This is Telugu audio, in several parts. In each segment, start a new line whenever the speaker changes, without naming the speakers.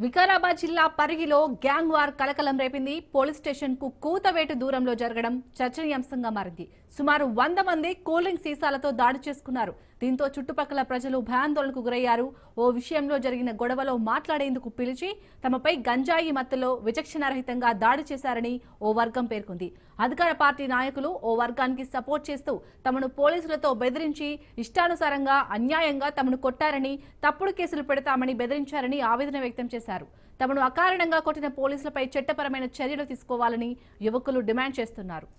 వికారాబాద్ జిల్లా పరిగిలో గ్యాంగ్ వార్ కలకలం రేపింది. పోలీస్ స్టేషన్ కు కూతవేటు దూరంలో జరగడం చర్చనీయాంశంగా మారింది. సుమారు 100 మంది కూల్ డ్రింక్ సీసాలతో దాడి చేసుకున్నారు. దీంతో చుట్టుపక్కల ప్రజలు భయాందోళనకు గురయ్యారు. ఓ విషయంలో జరిగిన గొడవలో మాట్లాడేందుకు పిలిచి తమపై గంజాయి మత్తులో విచక్షణారహితంగా దాడి చేశారని ఓ వర్గం పేర్కొంది. అధికార పార్టీ నాయకులు ఓ వర్గానికి సపోర్ట్ చేస్తూ తమను పోలీసులతో బెదిరించి ఇష్టానుసారంగా అన్యాయంగా తమను కొట్టారని, తప్పుడు కేసులు పెడతామని బెదిరించారని ఆవేదన వ్యక్తం చేశారు. తమను అకారణంగా కొట్టిన పోలీసులపై చట్టపరమైన చర్యలు తీసుకోవాలని యువకులు డిమాండ్ చేస్తున్నారు.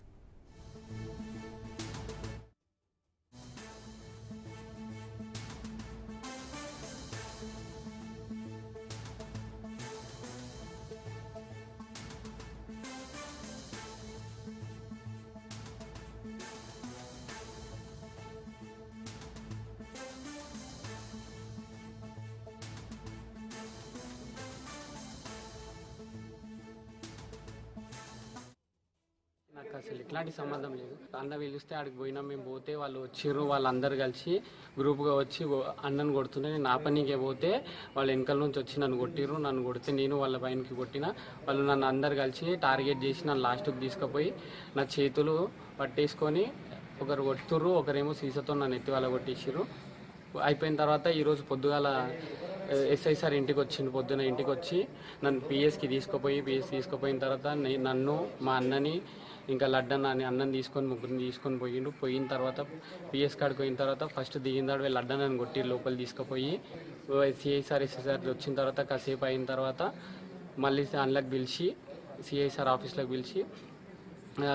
నాకు అసలు ఎట్లాంటి సంబంధం లేదు. అన్న పిలిస్తే ఆడికి పోయినా, మేము పోతే వాళ్ళు వచ్చిర్రు. వాళ్ళందరూ కలిసి గ్రూప్గా వచ్చి అన్నను కొడుతుంటే నేను ఆపనీకే పోతే వాళ్ళు వెనకాల నుంచి వచ్చి నన్ను కొట్టిర్రు. నన్ను కొడితే నేను వాళ్ళ పైనకి కొట్టిన. వాళ్ళు నన్ను అందరు కలిసి టార్గెట్ చేసి నన్ను లాస్ట్కి తీసుకుపోయి నా చేతులు పట్టేసుకొని ఒకరు కొట్టుర్రు, ఒకరేమో సీసాతో నన్ను ఎత్తి వాళ్ళ కొట్టేసిర్రు. అయిపోయిన తర్వాత ఈరోజు పొద్దుగాల ఎస్ఐ సార్ ఇంటికి వచ్చిండు. పొద్దున ఇంటికి వచ్చి నన్ను పిఎస్కి తీసుకుపోయిన తర్వాత నన్ను, మా అన్నని, ఇంకా లడ్డన్న అని అన్నం ముగ్గురిని తీసుకొని పోయిన తర్వాత పిఎస్ కాడికి పోయిన తర్వాత ఫస్ట్ దిగిందాడు వీళ్ళు లడ్డన్నని కొట్టి లోపల తీసుకుపోయి సిఐ సార్, ఎస్ఐ సార్ వచ్చిన తర్వాత కాసేపు అయిన తర్వాత మళ్ళీ అందులోకి పిలిచి సిఐ సార్ ఆఫీస్లోకి పిలిచి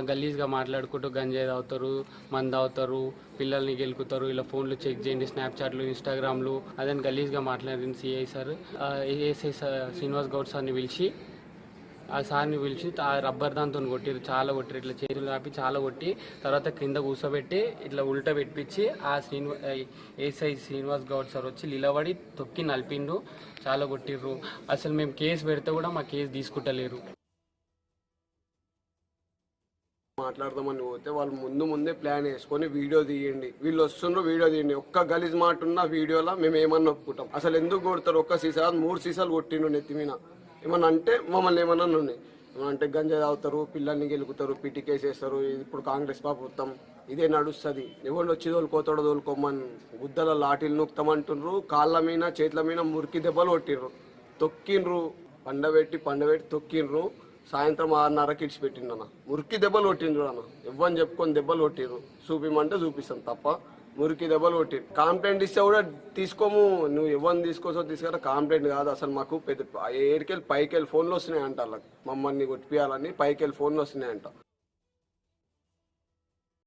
గలీజ్గా మాట్లాడుకుంటూ గంజాయి తాగుతారు, మందు తాగుతారు, పిల్లల్ని గెలుకుతారు, ఇలా ఫోన్లు చెక్ చేయండి, స్నాప్చాట్లు, ఇన్స్టాగ్రామ్లు, అదని గలీజ్గా మాట్లాడింది CI sir. ASI Srinivas Goud సార్ని పిలిచి ఆ సార్ని పిలిచి రబ్బర్ దాంతో కొట్టిరు, చాలా కొట్టిరు. ఇట్లా చేతులు ఆపి చాలా కొట్టి తర్వాత కింద కూర్చోబెట్టి ఇట్లా ఉల్టా పెట్టించి ఆ ఏఎస్ఐ శ్రీనివాస్ గౌడ్ సార్ వచ్చి నిలబడి తొక్కి నలిపిండు, చాలా కొట్టిర్రు. అసలు మేము కేసు పెడితే కూడా మా కేసు తీసుకుంటలేరు.
మాట్లాడదామని పోతే వాళ్ళు ముందే ప్లాన్ వేసుకొని వీడియో తీయండి, వీళ్ళు వస్తుండ్రు వీడియో తీయండి, ఒక్క గలీజ్ మాట ఉన్న వీడియోలో మేము ఏమన్నా ఒప్పుకుంటాం. అసలు ఎందుకు కొడతారు? ఒక్క సీసా 3 సీసాలు కొట్టిండు నెత్తి మీద. ఏమన్నా అంటే మమ్మల్ని ఏమన్నా ఉన్నాయి, ఏమన్నా గంజా తాగుతారు, పిల్లల్ని గెలుకుతారు, పిటి కేసేస్తారు. ఇప్పుడు కాంగ్రెస్ ప్రభుత్వం ఇదే నడుస్తుంది. ఎవరు వచ్చి తోలుకోతాడో తోలుకోమని గుద్దల లాఠీలు నొక్కుతామంటుండ్రు. కాళ్ళ మీద చేతుల మీద మురికి దెబ్బలు కొట్టిండ్రు, తొక్కిండ్రు, పండబెట్టి తొక్కిండ్రు. సాయంత్రం 6:30కి ఇడిచిపెట్టిండు అన్న. మురికి దెబ్బలు కొట్టిండ్రు అన్న. ఇవ్వని చెప్పుకొని దెబ్బలు కొట్టిర్రు. చూపిమంటే చూపిస్తాం తప్ప మురికి దెబ్బలు కొట్టిర్రు. కంప్లైంట్ ఇస్తే కూడా తీసుకోము, నువ్వు ఎవరిని తీసుకోసో తీసుకురా, కంప్లైంట్ కాదు అసలు. మాకు పెద్ద ఏడికెళ్ళి పైకెళ్ళి ఫోన్లు వస్తున్నాయంట వాళ్ళకి, మమ్మల్ని కొట్టిపియాలని పైకెళ్ళి ఫోన్లు వస్తున్నాయంట.